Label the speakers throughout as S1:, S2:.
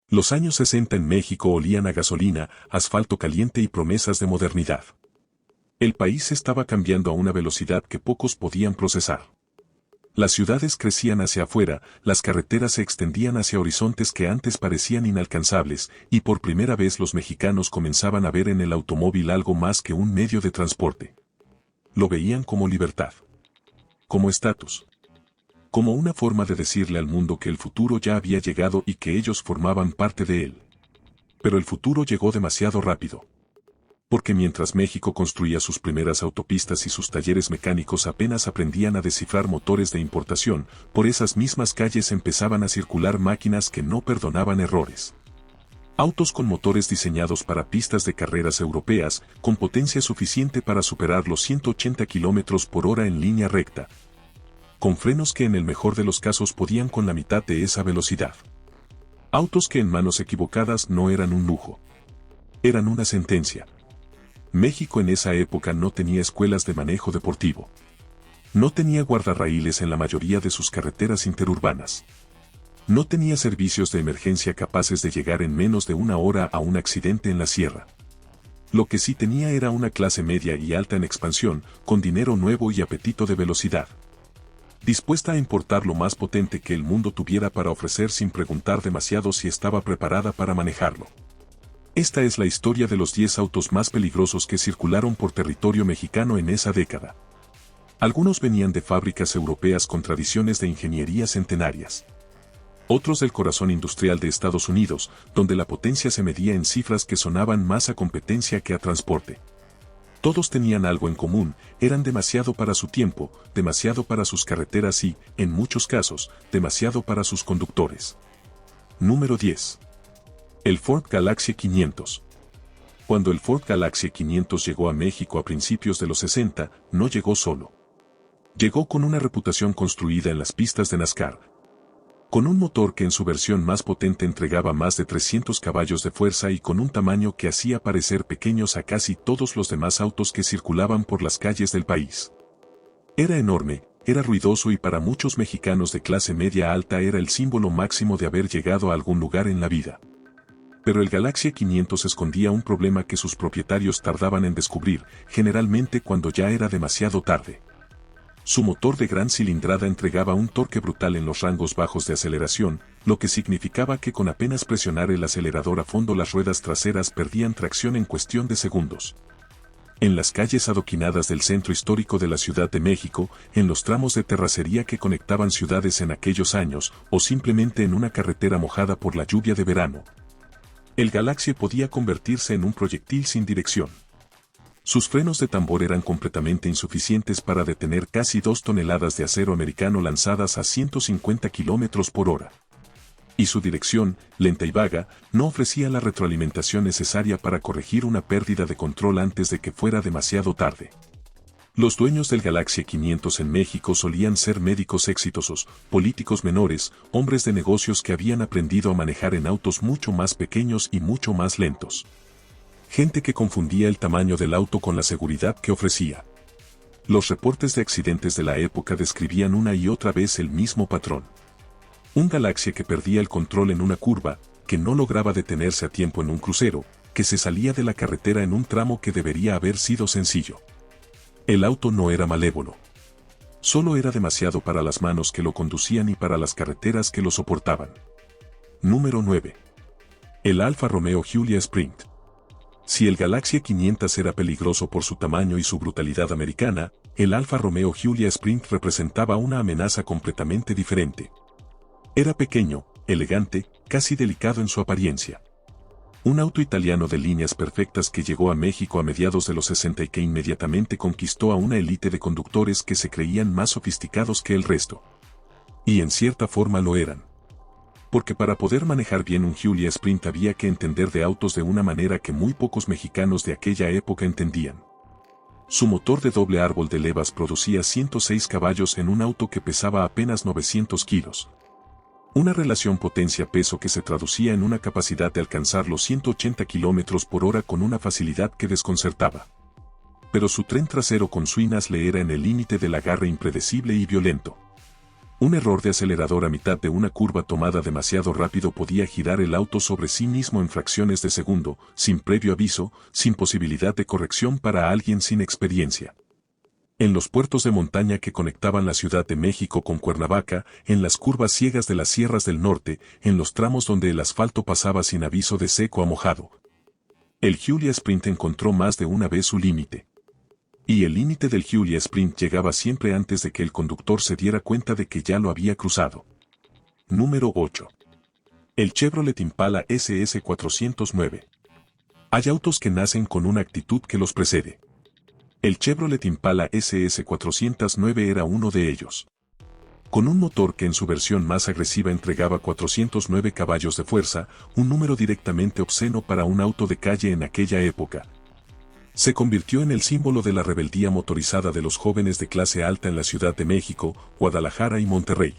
S1: Los años 60 en México olían a gasolina, asfalto caliente y promesas de modernidad. El país estaba cambiando a una velocidad que pocos podían procesar. Las ciudades crecían hacia afuera, las carreteras se extendían hacia horizontes que antes parecían inalcanzables, y por primera vez los mexicanos comenzaban a ver en el automóvil algo más que un medio de transporte. Lo veían como libertad, como estatus, como una forma de decirle al mundo que el futuro ya había llegado y que ellos formaban parte de él. Pero el futuro llegó demasiado rápido. Porque mientras México construía sus primeras autopistas y sus talleres mecánicos apenas aprendían a descifrar motores de importación, por esas mismas calles empezaban a circular máquinas que no perdonaban errores. Autos con motores diseñados para pistas de carreras europeas, con potencia suficiente para superar los 180 km por hora en línea recta. Con frenos que en el mejor de los casos podían con la mitad de esa velocidad. Autos que en manos equivocadas no eran un lujo. Eran una sentencia. México en esa época no tenía escuelas de manejo deportivo. No tenía guardarraíles en la mayoría de sus carreteras interurbanas. No tenía servicios de emergencia capaces de llegar en menos de una hora a un accidente en la sierra. Lo que sí tenía era una clase media y alta en expansión, con dinero nuevo y apetito de velocidad. Dispuesta a importar lo más potente que el mundo tuviera para ofrecer sin preguntar demasiado si estaba preparada para manejarlo. Esta es la historia de los 10 autos más peligrosos que circularon por territorio mexicano en esa década. Algunos venían de fábricas europeas con tradiciones de ingeniería centenarias. Otros del corazón industrial de Estados Unidos, donde la potencia se medía en cifras que sonaban más a competencia que a transporte. Todos tenían algo en común, eran demasiado para su tiempo, demasiado para sus carreteras y, en muchos casos, demasiado para sus conductores. Número 10. El Ford Galaxie 500. Cuando el Ford Galaxie 500 llegó a México a principios de los 60, no llegó solo. Llegó con una reputación construida en las pistas de NASCAR. Con un motor que en su versión más potente entregaba más de 300 caballos de fuerza y con un tamaño que hacía parecer pequeños a casi todos los demás autos que circulaban por las calles del país. Era enorme, era ruidoso y para muchos mexicanos de clase media alta era el símbolo máximo de haber llegado a algún lugar en la vida. Pero el Galaxie 500 escondía un problema que sus propietarios tardaban en descubrir, generalmente cuando ya era demasiado tarde. Su motor de gran cilindrada entregaba un torque brutal en los rangos bajos de aceleración, lo que significaba que con apenas presionar el acelerador a fondo las ruedas traseras perdían tracción en cuestión de segundos. En las calles adoquinadas del centro histórico de la Ciudad de México, en los tramos de terracería que conectaban ciudades en aquellos años, o simplemente en una carretera mojada por la lluvia de verano, el Galaxie podía convertirse en un proyectil sin dirección. Sus frenos de tambor eran completamente insuficientes para detener casi 2 toneladas de acero americano lanzadas a 150 km por hora. Y su dirección, lenta y vaga, no ofrecía la retroalimentación necesaria para corregir una pérdida de control antes de que fuera demasiado tarde. Los dueños del Galaxie 500 en México solían ser médicos exitosos, políticos menores, hombres de negocios que habían aprendido a manejar en autos mucho más pequeños y mucho más lentos. Gente que confundía el tamaño del auto con la seguridad que ofrecía. Los reportes de accidentes de la época describían una y otra vez el mismo patrón. Un Galaxie que perdía el control en una curva, que no lograba detenerse a tiempo en un crucero, que se salía de la carretera en un tramo que debería haber sido sencillo. El auto no era malévolo. Solo era demasiado para las manos que lo conducían y para las carreteras que lo soportaban. Número 9. El Alfa Romeo Giulia Sprint. Si el Galaxie 500 era peligroso por su tamaño y su brutalidad americana, el Alfa Romeo Giulia Sprint representaba una amenaza completamente diferente. Era pequeño, elegante, casi delicado en su apariencia. Un auto italiano de líneas perfectas que llegó a México a mediados de los 60 y que inmediatamente conquistó a una élite de conductores que se creían más sofisticados que el resto. Y en cierta forma lo eran. Porque para poder manejar bien un Giulia Sprint había que entender de autos de una manera que muy pocos mexicanos de aquella época entendían. Su motor de doble árbol de levas producía 106 caballos en un auto que pesaba apenas 900 kilos. Una relación potencia-peso que se traducía en una capacidad de alcanzar los 180 km por hora con una facilidad que desconcertaba. Pero su tren trasero con suinas le era en el límite del agarre impredecible y violento. Un error de acelerador a mitad de una curva tomada demasiado rápido podía girar el auto sobre sí mismo en fracciones de segundo, sin previo aviso, sin posibilidad de corrección para alguien sin experiencia. En los puertos de montaña que conectaban la Ciudad de México con Cuernavaca, en las curvas ciegas de las sierras del norte, en los tramos donde el asfalto pasaba sin aviso de seco a mojado, el Giulia Sprint encontró más de una vez su límite. Y el límite del Giulia Sprint llegaba siempre antes de que el conductor se diera cuenta de que ya lo había cruzado. Número 8. El Chevrolet Impala SS 409. Hay autos que nacen con una actitud que los precede. El Chevrolet Impala SS 409 era uno de ellos. Con un motor que en su versión más agresiva entregaba 409 caballos de fuerza, un número directamente obsceno para un auto de calle en aquella época, se convirtió en el símbolo de la rebeldía motorizada de los jóvenes de clase alta en la Ciudad de México, Guadalajara y Monterrey.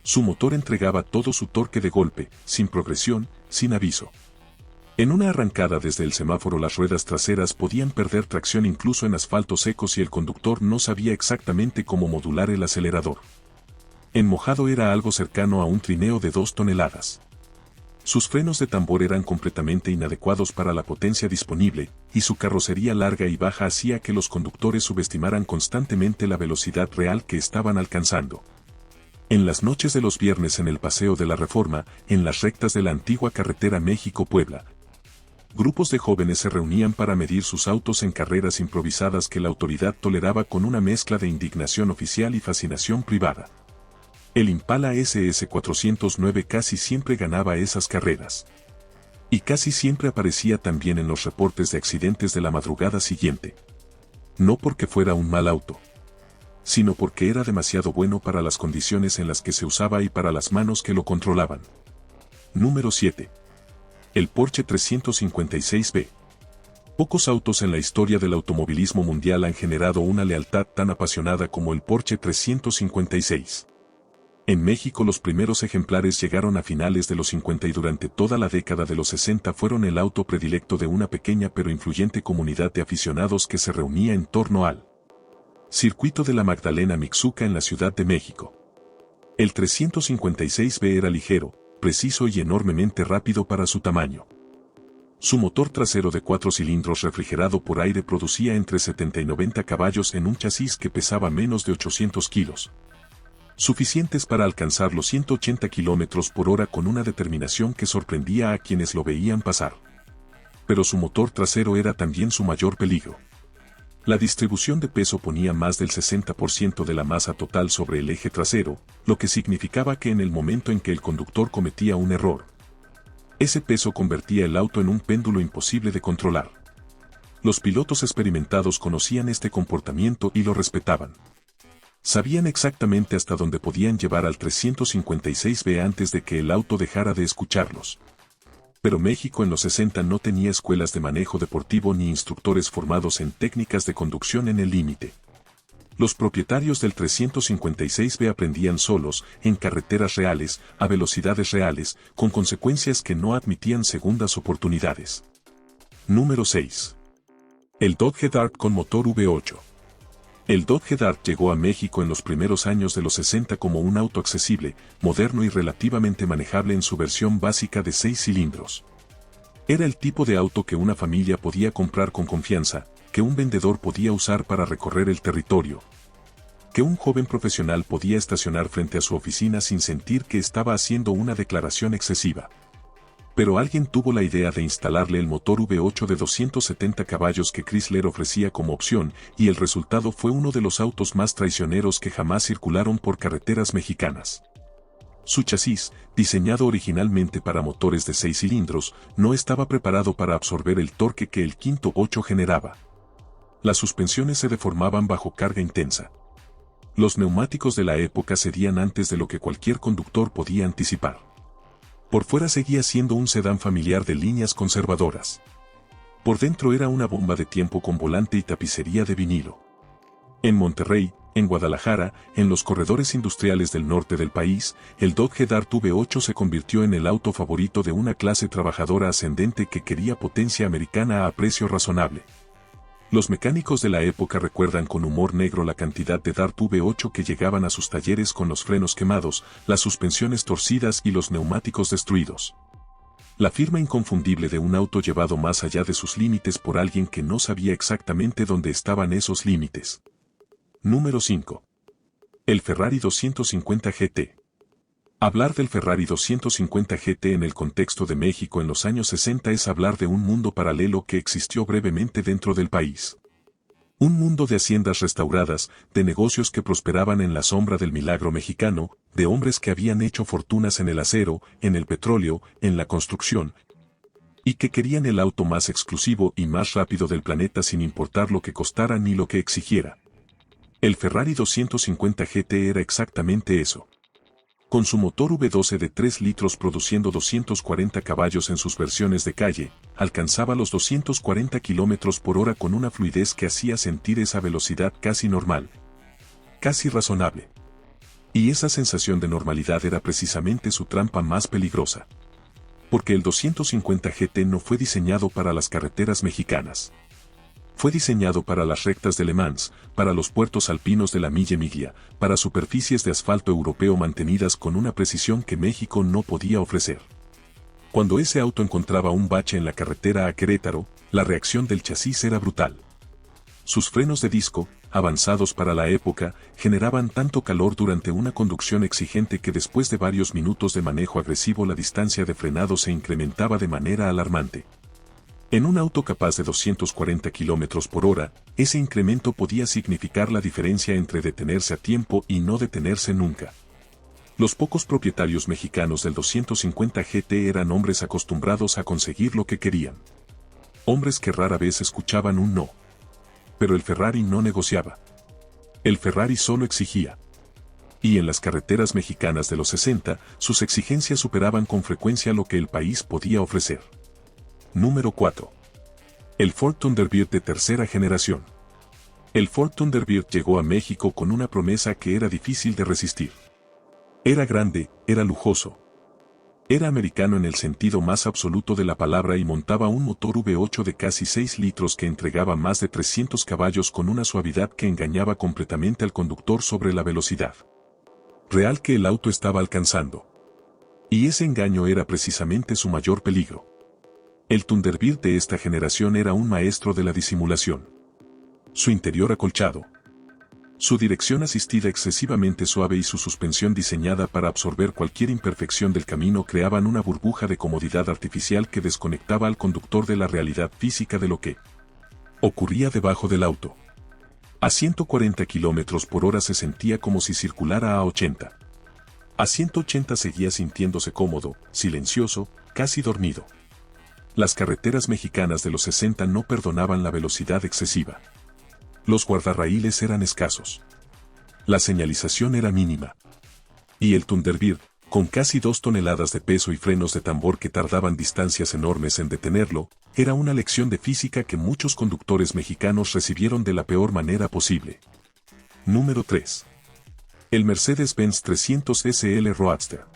S1: Su motor entregaba todo su torque de golpe, sin progresión, sin aviso. En una arrancada desde el semáforo las ruedas traseras podían perder tracción incluso en asfaltos secos y el conductor no sabía exactamente cómo modular el acelerador. En mojado era algo cercano a un trineo de 2 toneladas. Sus frenos de tambor eran completamente inadecuados para la potencia disponible, y su carrocería larga y baja hacía que los conductores subestimaran constantemente la velocidad real que estaban alcanzando. En las noches de los viernes en el Paseo de la Reforma, en las rectas de la antigua carretera México-Puebla, grupos de jóvenes se reunían para medir sus autos en carreras improvisadas que la autoridad toleraba con una mezcla de indignación oficial y fascinación privada. El Impala SS 409 casi siempre ganaba esas carreras. Y casi siempre aparecía también en los reportes de accidentes de la madrugada siguiente. No porque fuera un mal auto, sino porque era demasiado bueno para las condiciones en las que se usaba y para las manos que lo controlaban. Número 7. El Porsche 356B. Pocos autos en la historia del automovilismo mundial han generado una lealtad tan apasionada como el Porsche 356. En México los primeros ejemplares llegaron a finales de los 50 y durante toda la década de los 60 fueron el auto predilecto de una pequeña pero influyente comunidad de aficionados que se reunía en torno al circuito de la Magdalena Mixhuca en la Ciudad de México. El 356B era ligero, preciso y enormemente rápido para su tamaño. Su motor trasero de 4 cilindros refrigerado por aire producía entre 70 y 90 caballos en un chasis que pesaba menos de 800 kilos. Suficientes para alcanzar los 180 km/h con una determinación que sorprendía a quienes lo veían pasar. Pero su motor trasero era también su mayor peligro. La distribución de peso ponía más del 60% de la masa total sobre el eje trasero, lo que significaba que en el momento en que el conductor cometía un error, ese peso convertía el auto en un péndulo imposible de controlar. Los pilotos experimentados conocían este comportamiento y lo respetaban. Sabían exactamente hasta dónde podían llevar al 356B antes de que el auto dejara de escucharlos. Pero México en los 60 no tenía escuelas de manejo deportivo ni instructores formados en técnicas de conducción en el límite. Los propietarios del 356B aprendían solos, en carreteras reales, a velocidades reales, con consecuencias que no admitían segundas oportunidades. Número 6. El Dodge Dart con motor V8. El Dodge Dart llegó a México en los primeros años de los 60 como un auto accesible, moderno y relativamente manejable en su versión básica de 6 cilindros. Era el tipo de auto que una familia podía comprar con confianza, que un vendedor podía usar para recorrer el territorio, que un joven profesional podía estacionar frente a su oficina sin sentir que estaba haciendo una declaración excesiva. Pero alguien tuvo la idea de instalarle el motor V8 de 270 caballos que Chrysler ofrecía como opción, y el resultado fue uno de los autos más traicioneros que jamás circularon por carreteras mexicanas. Su chasis, diseñado originalmente para motores de 6 cilindros, no estaba preparado para absorber el torque que el quinto 8 generaba. Las suspensiones se deformaban bajo carga intensa. Los neumáticos de la época cedían antes de lo que cualquier conductor podía anticipar. Por fuera seguía siendo un sedán familiar de líneas conservadoras. Por dentro era una bomba de tiempo con volante y tapicería de vinilo. En Monterrey, en Guadalajara, en los corredores industriales del norte del país, el Dodge Dart V8 se convirtió en el auto favorito de una clase trabajadora ascendente que quería potencia americana a precio razonable. Los mecánicos de la época recuerdan con humor negro la cantidad de Dart V8 que llegaban a sus talleres con los frenos quemados, las suspensiones torcidas y los neumáticos destruidos. La firma inconfundible de un auto llevado más allá de sus límites por alguien que no sabía exactamente dónde estaban esos límites. Número 5. El Ferrari 250 GT. Hablar del Ferrari 250 GT en el contexto de México en los años 60 es hablar de un mundo paralelo que existió brevemente dentro del país. Un mundo de haciendas restauradas, de negocios que prosperaban en la sombra del milagro mexicano, de hombres que habían hecho fortunas en el acero, en el petróleo, en la construcción, y que querían el auto más exclusivo y más rápido del planeta sin importar lo que costara ni lo que exigiera. El Ferrari 250 GT era exactamente eso. Con su motor V12 de 3 litros produciendo 240 caballos en sus versiones de calle, alcanzaba los 240 km por hora con una fluidez que hacía sentir esa velocidad casi normal, casi razonable. Y esa sensación de normalidad era precisamente su trampa más peligrosa. Porque el 250 GT no fue diseñado para las carreteras mexicanas. Fue diseñado para las rectas de Le Mans, para los puertos alpinos de la Mille Miglia, para superficies de asfalto europeo mantenidas con una precisión que México no podía ofrecer. Cuando ese auto encontraba un bache en la carretera a Querétaro, la reacción del chasis era brutal. Sus frenos de disco, avanzados para la época, generaban tanto calor durante una conducción exigente que después de varios minutos de manejo agresivo la distancia de frenado se incrementaba de manera alarmante. En un auto capaz de 240 km por hora, ese incremento podía significar la diferencia entre detenerse a tiempo y no detenerse nunca. Los pocos propietarios mexicanos del 250 GT eran hombres acostumbrados a conseguir lo que querían. Hombres que rara vez escuchaban un no. Pero el Ferrari no negociaba. El Ferrari solo exigía. Y en las carreteras mexicanas de los 60, sus exigencias superaban con frecuencia lo que el país podía ofrecer. Número 4. El Ford Thunderbird de tercera generación. El Ford Thunderbird llegó a México con una promesa que era difícil de resistir. Era grande, era lujoso. Era americano en el sentido más absoluto de la palabra y montaba un motor V8 de casi 6 litros que entregaba más de 300 caballos con una suavidad que engañaba completamente al conductor sobre la velocidad real que el auto estaba alcanzando. Y ese engaño era precisamente su mayor peligro. El Thunderbird de esta generación era un maestro de la disimulación. Su interior acolchado, su dirección asistida excesivamente suave y su suspensión diseñada para absorber cualquier imperfección del camino creaban una burbuja de comodidad artificial que desconectaba al conductor de la realidad física de lo que ocurría debajo del auto. A 140 km por hora se sentía como si circulara a 80. A 180 seguía sintiéndose cómodo, silencioso, casi dormido. Las carreteras mexicanas de los 60 no perdonaban la velocidad excesiva. Los guardarraíles eran escasos. La señalización era mínima. Y el Thunderbird, con casi 2 toneladas de peso y frenos de tambor que tardaban distancias enormes en detenerlo, era una lección de física que muchos conductores mexicanos recibieron de la peor manera posible. Número 3. El Mercedes-Benz 300 SL Roadster.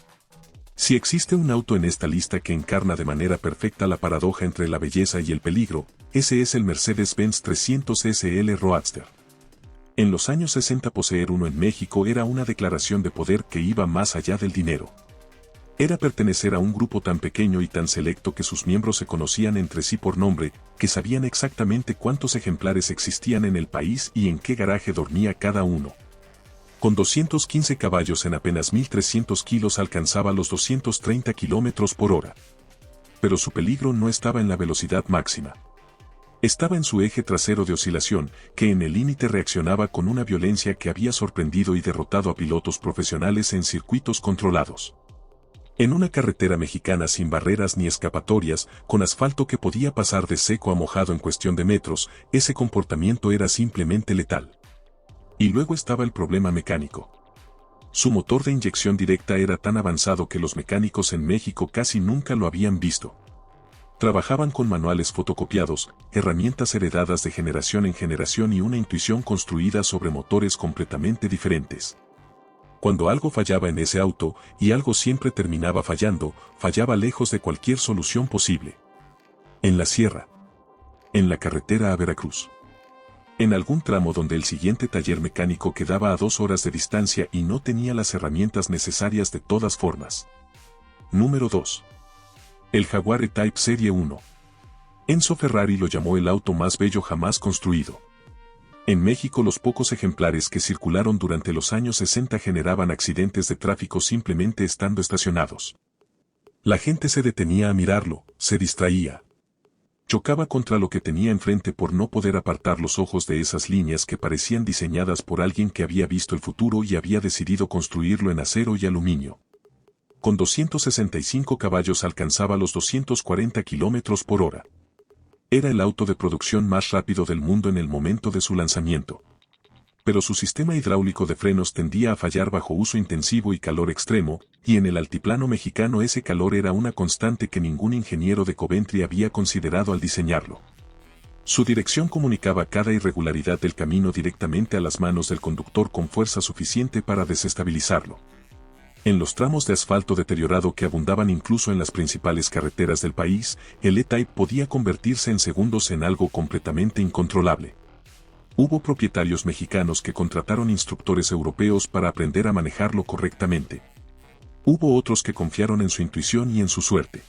S1: Si existe un auto en esta lista que encarna de manera perfecta la paradoja entre la belleza y el peligro, ese es el Mercedes-Benz 300 SL Roadster. En los años 60 poseer uno en México era una declaración de poder que iba más allá del dinero. Era pertenecer a un grupo tan pequeño y tan selecto que sus miembros se conocían entre sí por nombre, que sabían exactamente cuántos ejemplares existían en el país y en qué garaje dormía cada uno. Con 215 caballos en apenas 1.300 kilos alcanzaba los 230 kilómetros por hora. Pero su peligro no estaba en la velocidad máxima. Estaba en su eje trasero de oscilación, que en el límite reaccionaba con una violencia que había sorprendido y derrotado a pilotos profesionales en circuitos controlados. En una carretera mexicana sin barreras ni escapatorias, con asfalto que podía pasar de seco a mojado en cuestión de metros, ese comportamiento era simplemente letal. Y luego estaba el problema mecánico. Su motor de inyección directa era tan avanzado que los mecánicos en México casi nunca lo habían visto. Trabajaban con manuales fotocopiados, herramientas heredadas de generación en generación y una intuición construida sobre motores completamente diferentes. Cuando algo fallaba en ese auto, y algo siempre terminaba fallando, fallaba lejos de cualquier solución posible. En la sierra. En la carretera a Veracruz. En algún tramo donde el siguiente taller mecánico quedaba a 2 horas de distancia y no tenía las herramientas necesarias de todas formas. Número 2. El Jaguar E-Type Serie 1. Enzo Ferrari lo llamó el auto más bello jamás construido. En México los pocos ejemplares que circularon durante los años 60 generaban accidentes de tráfico simplemente estando estacionados. La gente se detenía a mirarlo, se distraía. Chocaba contra lo que tenía enfrente por no poder apartar los ojos de esas líneas que parecían diseñadas por alguien que había visto el futuro y había decidido construirlo en acero y aluminio. Con 265 caballos alcanzaba los 240 kilómetros por hora. Era el auto de producción más rápido del mundo en el momento de su lanzamiento. Pero su sistema hidráulico de frenos tendía a fallar bajo uso intensivo y calor extremo, y en el altiplano mexicano ese calor era una constante que ningún ingeniero de Coventry había considerado al diseñarlo. Su dirección comunicaba cada irregularidad del camino directamente a las manos del conductor con fuerza suficiente para desestabilizarlo. En los tramos de asfalto deteriorado que abundaban incluso en las principales carreteras del país, el E-Type podía convertirse en segundos en algo completamente incontrolable. Hubo propietarios mexicanos que contrataron instructores europeos para aprender a manejarlo correctamente. Hubo otros que confiaron en su intuición y en su suerte.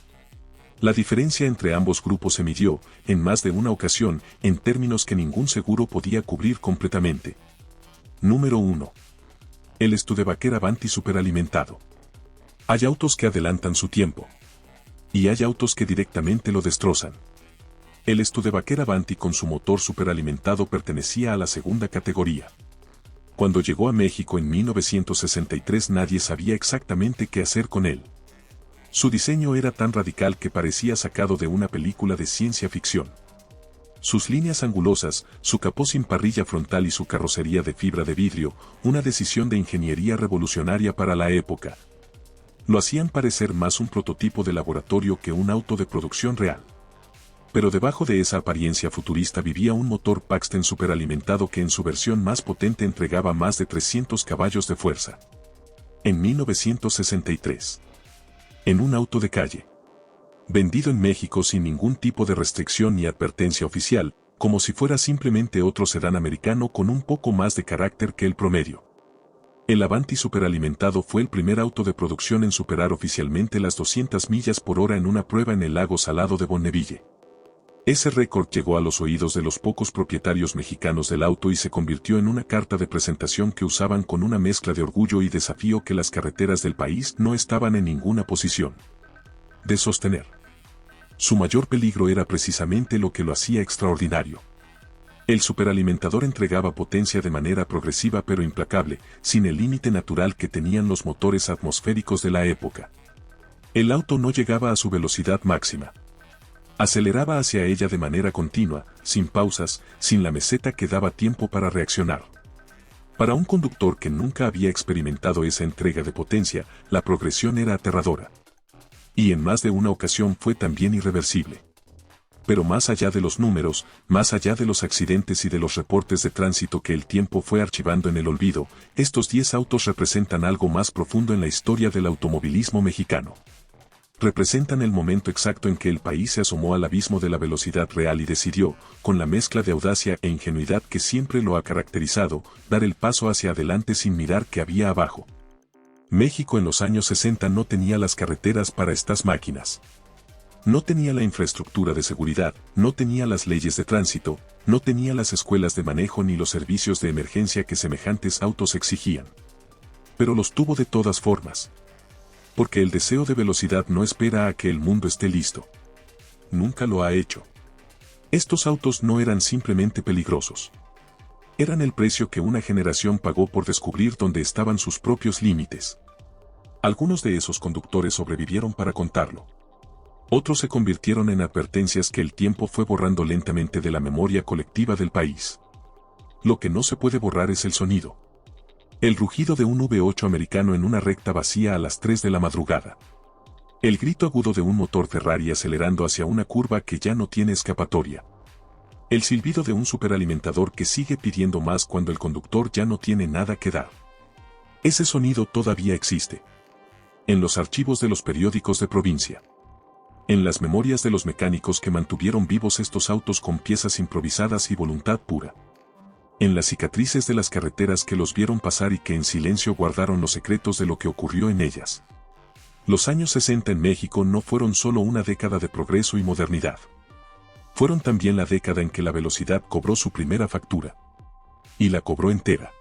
S1: La diferencia entre ambos grupos se midió, en más de una ocasión, en términos que ningún seguro podía cubrir completamente. Número 1. El Studebaker Avanti superalimentado. Hay autos que adelantan su tiempo. Y hay autos que directamente lo destrozan. El Studebaker Avanti con su motor superalimentado pertenecía a la segunda categoría. Cuando llegó a México en 1963 nadie sabía exactamente qué hacer con él. Su diseño era tan radical que parecía sacado de una película de ciencia ficción. Sus líneas angulosas, su capó sin parrilla frontal y su carrocería de fibra de vidrio, una decisión de ingeniería revolucionaria para la época. Lo hacían parecer más un prototipo de laboratorio que un auto de producción real. Pero debajo de esa apariencia futurista vivía un motor Paxton superalimentado que en su versión más potente entregaba más de 300 caballos de fuerza. En 1963. En un auto de calle. Vendido en México sin ningún tipo de restricción ni advertencia oficial, como si fuera simplemente otro sedán americano con un poco más de carácter que el promedio. El Avanti superalimentado fue el primer auto de producción en superar oficialmente las 200 millas por hora en una prueba en el lago Salado de Bonneville. Ese récord llegó a los oídos de los pocos propietarios mexicanos del auto y se convirtió en una carta de presentación que usaban con una mezcla de orgullo y desafío que las carreteras del país no estaban en ninguna posición de sostener. Su mayor peligro era precisamente lo que lo hacía extraordinario. El superalimentador entregaba potencia de manera progresiva pero implacable, sin el límite natural que tenían los motores atmosféricos de la época. El auto no llegaba a su velocidad máxima. Aceleraba hacia ella de manera continua, sin pausas, sin la meseta que daba tiempo para reaccionar. Para un conductor que nunca había experimentado esa entrega de potencia, la progresión era aterradora. Y en más de una ocasión fue también irreversible. Pero más allá de los números, más allá de los accidentes y de los reportes de tránsito que el tiempo fue archivando en el olvido, estos 10 autos representan algo más profundo en la historia del automovilismo mexicano. Representan el momento exacto en que el país se asomó al abismo de la velocidad real y decidió, con la mezcla de audacia e ingenuidad que siempre lo ha caracterizado, dar el paso hacia adelante sin mirar qué había abajo. México en los años 60 no tenía las carreteras para estas máquinas. No tenía la infraestructura de seguridad, no tenía las leyes de tránsito, no tenía las escuelas de manejo ni los servicios de emergencia que semejantes autos exigían. Pero los tuvo de todas formas. Porque el deseo de velocidad no espera a que el mundo esté listo. Nunca lo ha hecho. Estos autos no eran simplemente peligrosos. Eran el precio que una generación pagó por descubrir dónde estaban sus propios límites. Algunos de esos conductores sobrevivieron para contarlo. Otros se convirtieron en advertencias que el tiempo fue borrando lentamente de la memoria colectiva del país. Lo que no se puede borrar es el sonido. El rugido de un V8 americano en una recta vacía a las 3 de la madrugada. El grito agudo de un motor Ferrari acelerando hacia una curva que ya no tiene escapatoria. El silbido de un superalimentador que sigue pidiendo más cuando el conductor ya no tiene nada que dar. Ese sonido todavía existe. En los archivos de los periódicos de provincia. En las memorias de los mecánicos que mantuvieron vivos estos autos con piezas improvisadas y voluntad pura. en las cicatrices de las carreteras que los vieron pasar y que en silencio guardaron los secretos de lo que ocurrió en ellas. Los años 60 en México no fueron solo una década de progreso y modernidad. Fueron también la década en que la velocidad cobró su primera factura. Y la cobró entera.